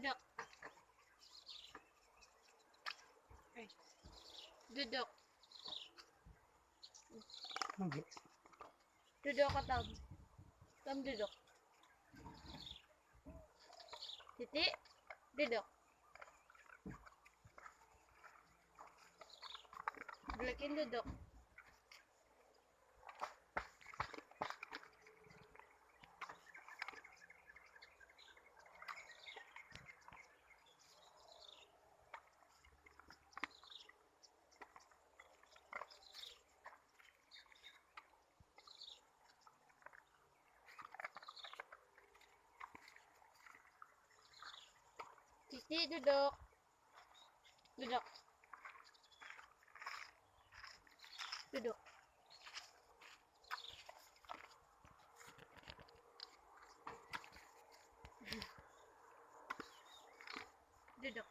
Duduk. Duduk. Duduk ka, Tom. Tom, duduk. Titi, duduk. Balikin duduk. Titi, duduk. Duduk. Duduk. Duduk.